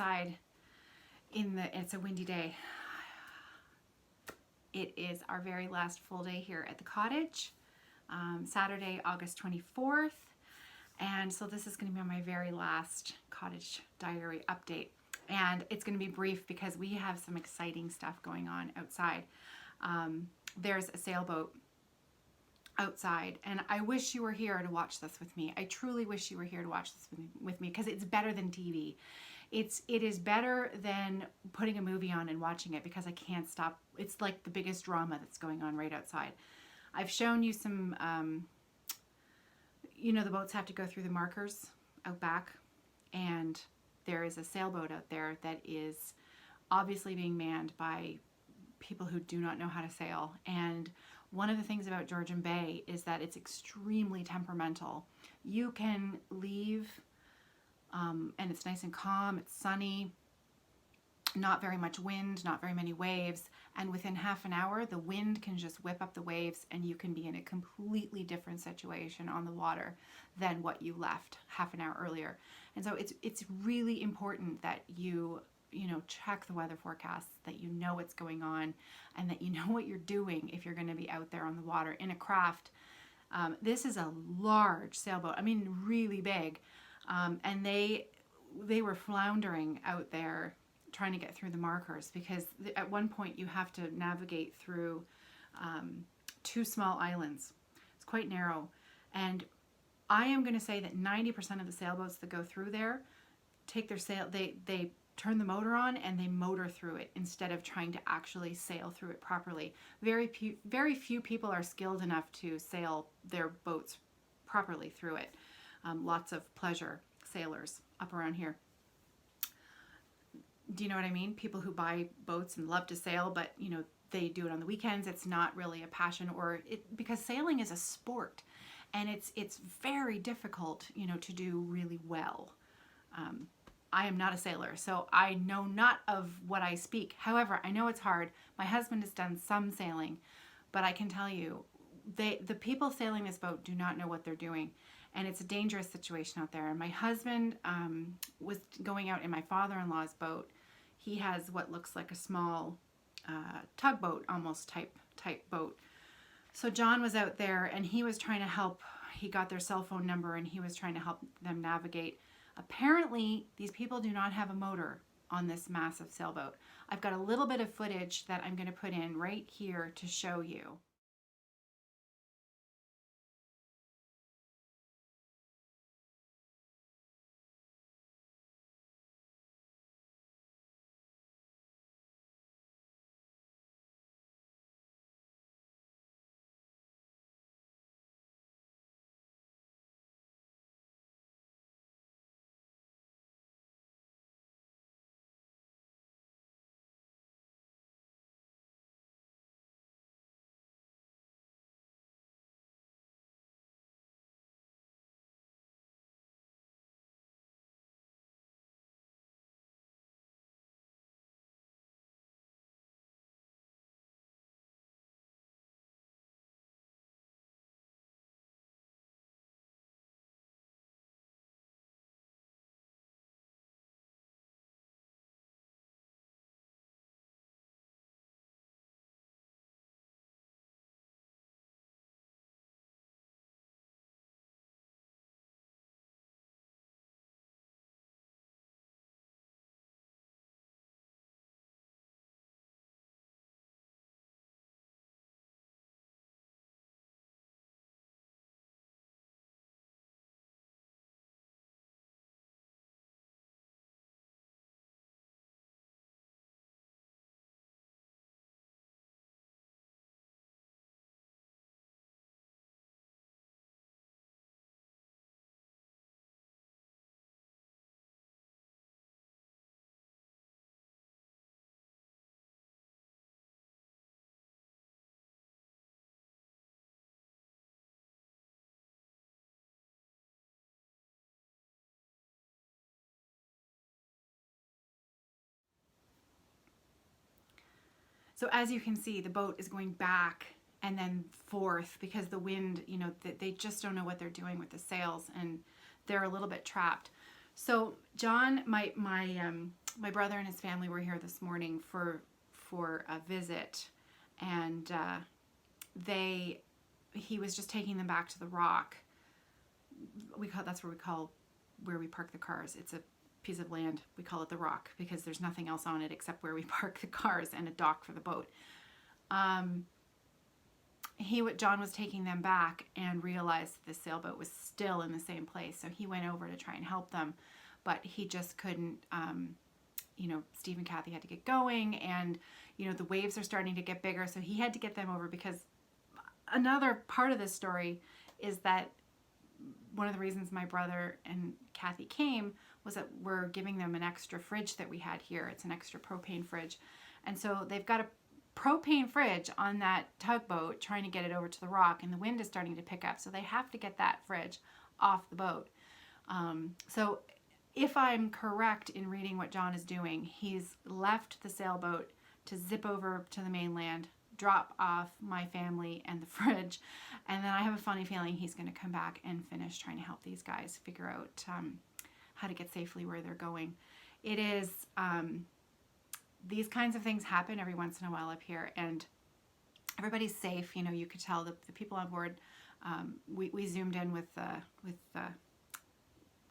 outside it's a windy day. It is our very last full day here at the cottage, Saturday, August 24th. And so this is going to be my very last cottage diary update. And it's going to be brief because we have some exciting stuff going on outside. There's a sailboat outside, and I wish you were here to watch this with me. I truly wish you were here to watch this with me because it's better than TV. It is better than putting a movie on and watching it because I can't stop. It's like the biggest drama that's going on right outside. I've shown you some, the boats have to go through the markers out back, and there is a sailboat out there that is obviously being manned by people who do not know how to sail. And one of the things about Georgian Bay is that it's extremely temperamental. You can leave and it's nice and calm, it's sunny, not very much wind, not very many waves, and within half an hour the wind can just whip up the waves and you can be in a completely different situation on the water than what you left half an hour earlier. And so it's really important that you check the weather forecasts, that you know what's going on, and that you know what you're doing if you're going to be out there on the water in a craft. This is a large sailboat, I mean really big, and they were floundering out there trying to get through the markers because at one point you have to navigate through 2 small islands. It's quite narrow, and I am going to say that 90% of the sailboats that go through there take their sail, they turn the motor on and they motor through it instead of trying to actually sail through it properly. Very few people are skilled enough to sail their boats properly through it. Lots of pleasure sailors up around here. Do you know what I mean? People who buy boats and love to sail, but they do it on the weekends. It's not really a passion, because sailing is a sport, and it's very difficult, to do really well. I am not a sailor, so I know not of what I speak. However, I know it's hard. My husband has done some sailing, but I can tell you, the people sailing this boat do not know what they're doing, and it's a dangerous situation out there. And my husband was going out in my father-in-law's boat. He has what looks like a small tugboat, almost type boat. So John was out there, and he was trying to help. He got their cell phone number, and he was trying to help them navigate. Apparently, these people do not have a motor on this massive sailboat. I've got a little bit of footage that I'm going to put in right here to show you. So as you can see, the boat is going back and then forth because the wind, they just don't know what they're doing with the sails, and they're a little bit trapped. So John, my brother and his family were here this morning for a visit, and he was just taking them back to the Rock. That's where we park the cars. It's a piece of land. We call it the Rock because there's nothing else on it except where we park the cars and a dock for the boat. John was taking them back and realized the sailboat was still in the same place. So he went over to try and help them, but he just couldn't. Steve and Kathy had to get going, and the waves are starting to get bigger. So he had to get them over, because another part of this story is that one of the reasons my brother and Kathy came was that we're giving them an extra fridge that we had here. It's an extra propane fridge. And so they've got a propane fridge on that tugboat trying to get it over to the Rock, and the wind is starting to pick up. So they have to get that fridge off the boat. So if I'm correct in reading what John is doing, he's left the sailboat to zip over to the mainland, drop off my family and the fridge, and then I have a funny feeling he's going to come back and finish trying to help these guys figure out how to get safely where they're going. It is these kinds of things happen every once in a while up here, and everybody's safe. You could tell the people on board. We zoomed in with the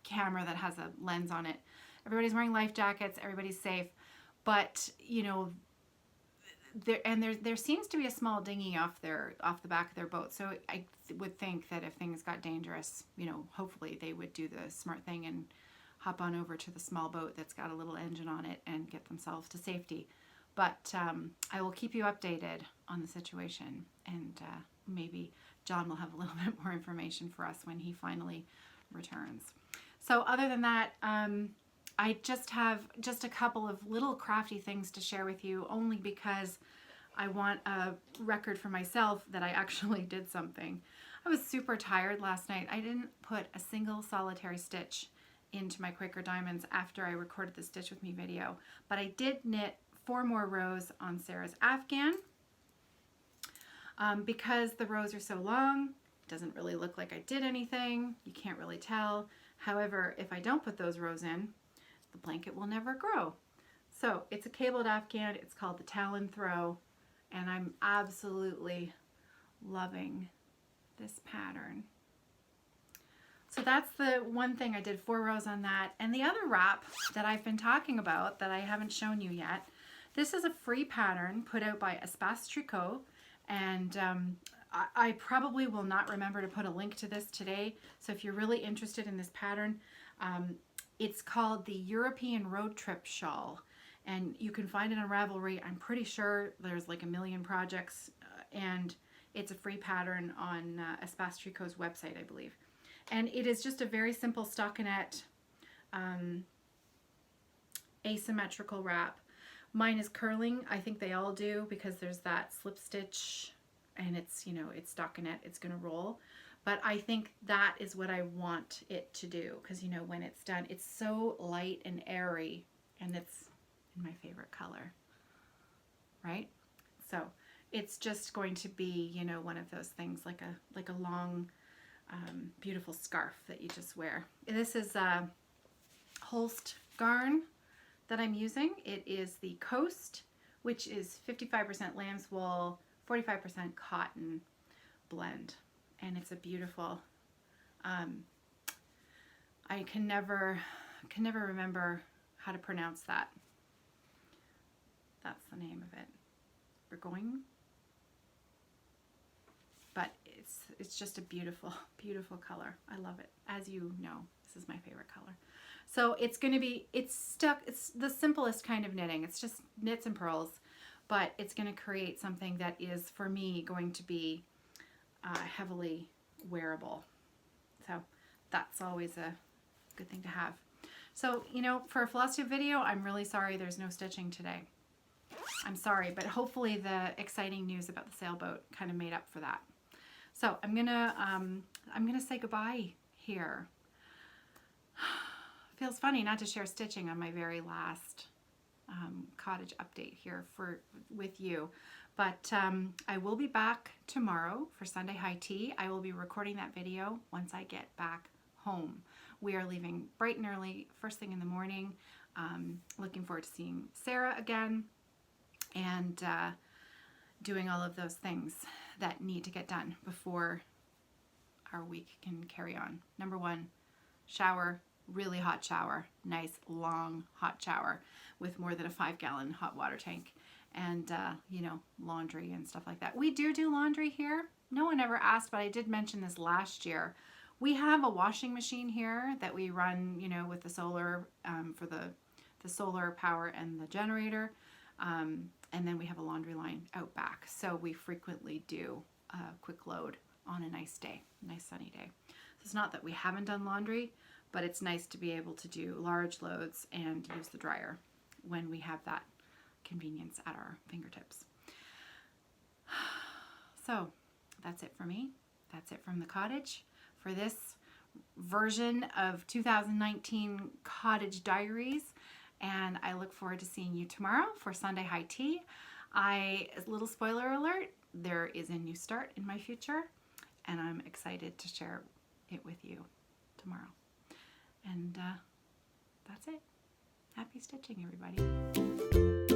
camera that has a lens on it. Everybody's wearing life jackets. Everybody's safe, but there seems to be a small dinghy off the back of their boat. So I would think that if things got dangerous, hopefully they would do the smart thing and hop on over to the small boat that's got a little engine on it and get themselves to safety. But I will keep you updated on the situation, and maybe John will have a little bit more information for us when he finally returns. So other than that, I just have a couple of little crafty things to share with you, only because I want a record for myself that I actually did something. I was super tired last night. I didn't put a single solitary stitch into my Quaker Diamonds after I recorded the Stitch With Me video, but I did knit 4 more rows on Sarah's Afghan. Because the rows are so long, it doesn't really look like I did anything. You can't really tell. However, if I don't put those rows in, the blanket will never grow. So it's a cabled Afghan. It's called the Talon Throw, and I'm absolutely loving this pattern. So that's the one thing. I did 4 rows on that. And the other wrap that I've been talking about that I haven't shown you yet, this is a free pattern put out by Espace Tricot, and I probably will not remember to put a link to this today. So if you're really interested in this pattern, it's called the European Road Trip Shawl, and you can find it on Ravelry. I'm pretty sure there's like a million projects, and it's a free pattern on Espace Tricot's website, I believe. And it is just a very simple stockinette asymmetrical wrap. Mine is curling. I think they all do, because there's that slip stitch, and it's, it's stockinette, it's going to roll. But I think that is what I want it to do, because, when it's done, it's so light and airy, and it's in my favorite color, right? So it's just going to be, one of those things, like a long, beautiful scarf that you just wear. This is Holst garn that I'm using. It is the Coast, which is 55% lamb's wool, 45% cotton blend, and it's a beautiful. I can never remember how to pronounce that. That's the name of it. Burgoyne. But it's just a beautiful, beautiful color. I love it. As you know, this is my favorite color. So it's going to be, it's the simplest kind of knitting. It's just knits and purls, but it's going to create something that is, for me, going to be heavily wearable. So that's always a good thing to have. So, for a Philosophy video, I'm really sorry there's no stitching today. I'm sorry, but hopefully the exciting news about the sailboat kind of made up for that. So I'm gonna say goodbye here. Feels funny not to share stitching on my very last cottage update here with you, but I will be back tomorrow for Sunday High Tea. I will be recording that video once I get back home. We are leaving bright and early, first thing in the morning. Looking forward to seeing Sarah again and doing all of those things that need to get done before our week can carry on. Number one, shower, really hot shower, nice long hot shower with more than a 5-gallon hot water tank, and laundry and stuff like that. We do laundry here. No one ever asked, but I did mention this last year. We have a washing machine here that we run, with the solar for the solar power and the generator. And then we have a laundry line out back. So we frequently do a quick load on a nice day, nice sunny day. So it's not that we haven't done laundry, but it's nice to be able to do large loads and use the dryer when we have that convenience at our fingertips. So that's it for me. That's it from the cottage for this version of 2019 Cottage Diaries. And I look forward to seeing you tomorrow for Sunday High Tea. A little spoiler alert, there is a new start in my future, and I'm excited to share it with you tomorrow. And that's it. Happy stitching, everybody.